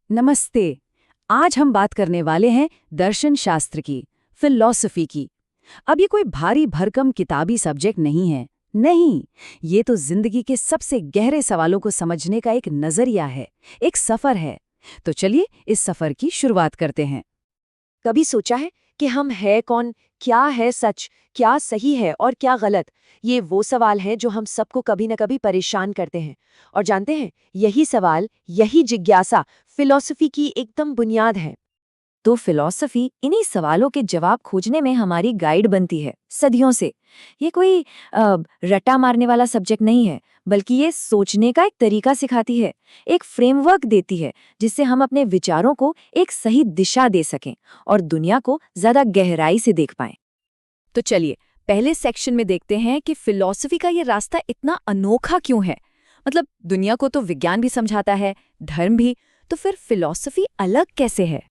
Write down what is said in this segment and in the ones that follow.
नमस्ते। आज हम बात करने वाले हैं दर्शन शास्त्र की, फिलॉसफी की। अब ये कोई भारी भरकम किताबी सब्जेक्ट नहीं है। नहीं, ये तो जिंदगी के सबसे गहरे सवालों को समझने का एक नजरिया है, एक सफर है। तो चलिए इस सफर की शुरुआत करते हैं। कभी सोचा है कि हम है कौन, क्या है सच, क्या सही है और क्या गलत? ये वो सवाल है जो हम सबको कभी न कभी परेशान करते हैं। और जानते हैं, यही सवाल, यही जिज्ञासा फिलॉसफी की एकदम बुनियाद है। तो फिलॉसफी इन्हीं सवालों के जवाब खोजने में हमारी गाइड बनती है सदियों से। ये कोई रट्टा मारने वाला सब्जेक्ट नहीं है, बल्कि ये सोचने का एक तरीका सिखाती है, एक फ्रेमवर्क देती है जिससे हम अपने विचारों को एक सही दिशा दे सकें और दुनिया को ज्यादा गहराई से देख पाएं। तो चलिए पहले सेक्शन में देखते हैं कि फिलॉसफी का ये रास्ता इतना अनोखा क्यों है। मतलब दुनिया को तो विज्ञान भी समझाता है, धर्म भी, तो फिर फिलॉसफी अलग कैसे है?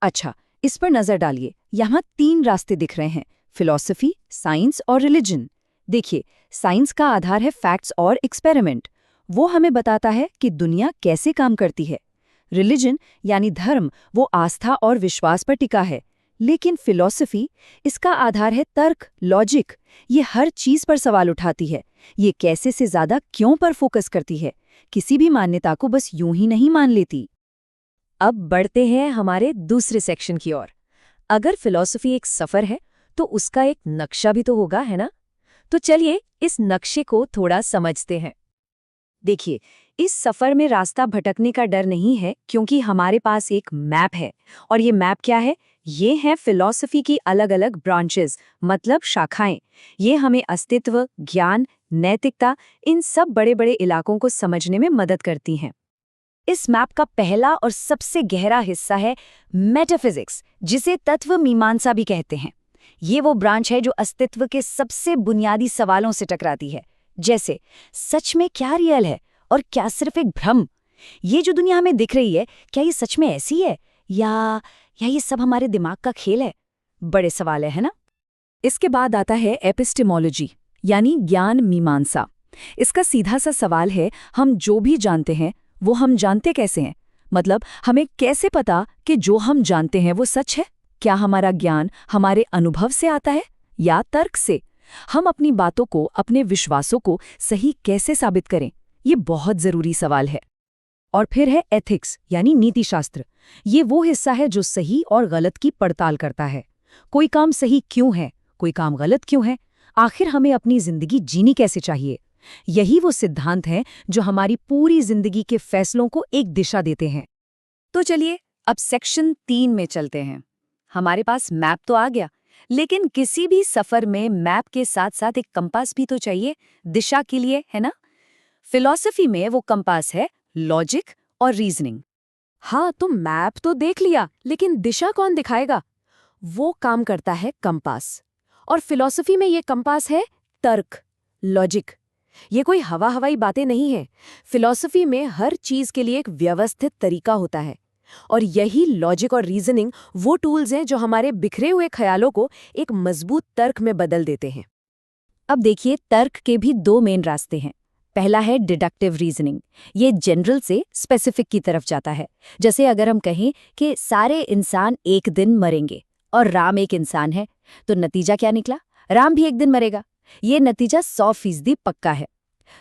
अच्छा, इस पर नजर डालिए। यहाँ 3 रास्ते दिख रहे हैं, फिलॉसफी, साइंस और रिलीजन। देखिए, साइंस का आधार है फैक्ट्स और एक्सपेरिमेंट। वो हमें बताता है कि दुनिया कैसे काम करती है। रिलीजन यानी धर्म, वो आस्था और विश्वास पर टिका है। लेकिन फिलॉसफी, इसका आधार है तर्क, लॉजिक। ये हर चीज पर सवाल उठाती है। ये कैसे से ज्यादा क्यों पर फोकस करती है। किसी भी मान्यता को बस यूं ही नहीं मान लेती। अब बढ़ते हैं हमारे दूसरे सेक्शन की ओर। अगर फिलॉसफी एक सफर है, तो उसका एक नक्शा भी तो होगा, है ना? तो चलिए इस नक्शे को थोड़ा समझते हैं। देखिए, इस सफर में रास्ता भटकने का डर नहीं है, क्योंकि हमारे पास एक मैप है। और ये मैप क्या है? ये हैं फिलॉसफी की अलग अलग ब्रांचेस, मतलब शाखाएं। ये हमें अस्तित्व, ज्ञान, नैतिकता, इन सब बड़े बड़े इलाकों को समझने में मदद करती हैं। इस मैप का पहला और सबसे गहरा हिस्सा है मेटाफिजिक्स, जिसे तत्व मीमांसा भी कहते हैं। ये वो ब्रांच है जो अस्तित्व के सबसे बुनियादी सवालों से टकराती है, जैसे सच में क्या रियल है और क्या सिर्फ एक भ्रम। ये जो दुनिया हमें दिख रही है, क्या ये सच में ऐसी है या ये सब हमारे दिमाग का खेल है? बड़े सवाल है ना? इसके बाद आता है एपिस्टेमोलॉजी, यानी ज्ञान मीमांसा। इसका सीधा सा सवाल है, हम जो भी जानते हैं वो हम जानते कैसे हैं? मतलब हमें कैसे पता कि जो हम जानते हैं वो सच है? क्या हमारा ज्ञान हमारे अनुभव से आता है या तर्क से? हम अपनी बातों को, अपने विश्वासों को सही कैसे साबित करें? ये बहुत जरूरी सवाल है। और फिर है एथिक्स, यानी नीतिशास्त्र। ये वो हिस्सा है जो सही और गलत की पड़ताल करता है। कोई काम सही क्यों है, कोई काम गलत क्यों है, आखिर हमें अपनी जिंदगी जीनी कैसे चाहिए? यही वो सिद्धांत हैं जो हमारी पूरी जिंदगी के फैसलों को एक दिशा देते हैं। तो चलिए अब सेक्शन 3 में चलते हैं। हमारे पास मैप तो आ गया, लेकिन किसी भी सफर में मैप के साथ साथ एक कंपास भी तो चाहिए, दिशा के लिए, है ना? फिलॉसफी में वो कंपास है लॉजिक और रीजनिंग। हाँ, तो मैप तो देख लिया, लेकिन दिशा कौन दिखाएगा? वो काम करता है कंपास। और फिलॉसफी में ये कंपास है तर्क, लॉजिक। ये कोई हवा हवाई बातें नहीं है। फिलॉसफी में हर चीज के लिए एक व्यवस्थित तरीका होता है। और यही लॉजिक और रीजनिंग वो टूल्स हैं जो हमारे बिखरे हुए ख्यालों को एक मजबूत तर्क में बदल देते हैं। अब देखिए, तर्क के भी 2 मेन रास्ते हैं। पहला है डिडक्टिव रीजनिंग। ये जनरल से स्पेसिफिक की तरफ जाता है। जैसे अगर हम कहें कि सारे इंसान एक दिन मरेंगे और राम एक इंसान है, तो नतीजा क्या निकला? राम भी एक दिन मरेगा। ये नतीजा 100% पक्का है।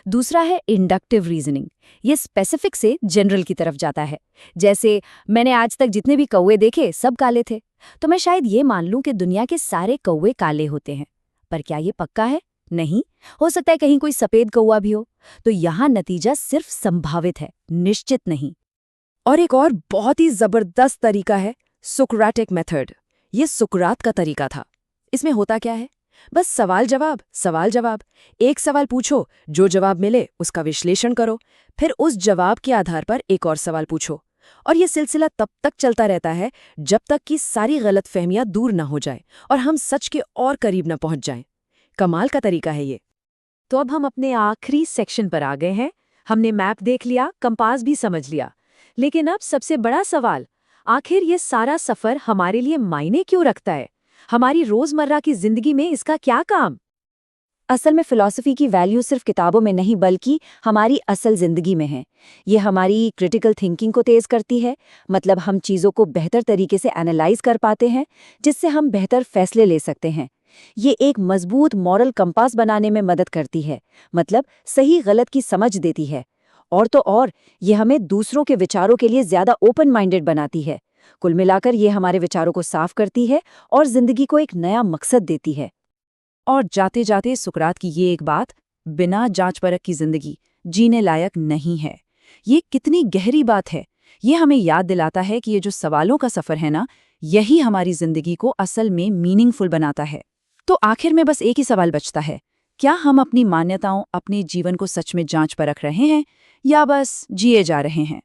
दूसरा है इंडक्टिव रीजनिंग। ये स्पेसिफिक से जनरल की तरफ जाता है। जैसे मैंने आज तक जितने भी कौवे देखे सब काले थे, तो मैं शायद ये मान लूं कि दुनिया के सारे कौवे काले होते हैं। पर क्या ये पक्का है? नहीं। हो सकता है कहीं कोई सफेद कौवा भी हो। तो यहाँ नतीजा सिर्फ संभावित है, निश्चित नहीं। और एक और बहुत ही जबरदस्त तरीका है सोक्रेटिक मेथड। ये सुकरात का तरीका था। इसमें होता क्या है? बस सवाल जवाब, सवाल जवाब। एक सवाल पूछो, जो जवाब मिले उसका विश्लेषण करो, फिर उस जवाब के आधार पर एक और सवाल पूछो। और ये सिलसिला तब तक चलता रहता है जब तक कि सारी गलतफहमियां दूर ना हो जाए और हम सच के और करीब ना पहुंच जाएं। कमाल का तरीका है ये। तो अब हम अपने आखिरी सेक्शन पर आ गए हैं। हमने मैप देख लिया, कंपास भी समझ लिया। लेकिन अब सबसे बड़ा सवाल, आखिर ये सारा सफर हमारे लिए मायने क्यों रखता है? हमारी रोजमर्रा की जिंदगी में इसका क्या काम? असल में फिलॉसफी की वैल्यू सिर्फ किताबों में नहीं बल्कि हमारी असल जिंदगी में है। ये हमारी क्रिटिकल थिंकिंग को तेज करती है, मतलब हम चीज़ों को बेहतर तरीके से एनालाइज कर पाते हैं, जिससे हम बेहतर फैसले ले सकते हैं। ये एक मजबूत मॉरल कंपास बनाने में मदद करती है, मतलब सही गलत की समझ देती है। और तो और ये हमें दूसरों के विचारों के लिए ज़्यादा ओपन माइंडेड बनाती है। कुल मिलाकर ये हमारे विचारों को साफ करती है और जिंदगी को एक नया मकसद देती है। और जाते जाते सुकरात की ये एक बात, बिना जांच परख की जिंदगी जीने लायक नहीं है। ये कितनी गहरी बात है। ये हमें याद दिलाता है कि ये जो सवालों का सफ़र है ना, यही हमारी जिंदगी को असल में मीनिंगफुल बनाता है। तो आखिर में बस एक ही सवाल बचता है, क्या हम अपनी मान्यताओं, अपने जीवन को सच में जांच परख रहे हैं या बस जिए जा रहे हैं?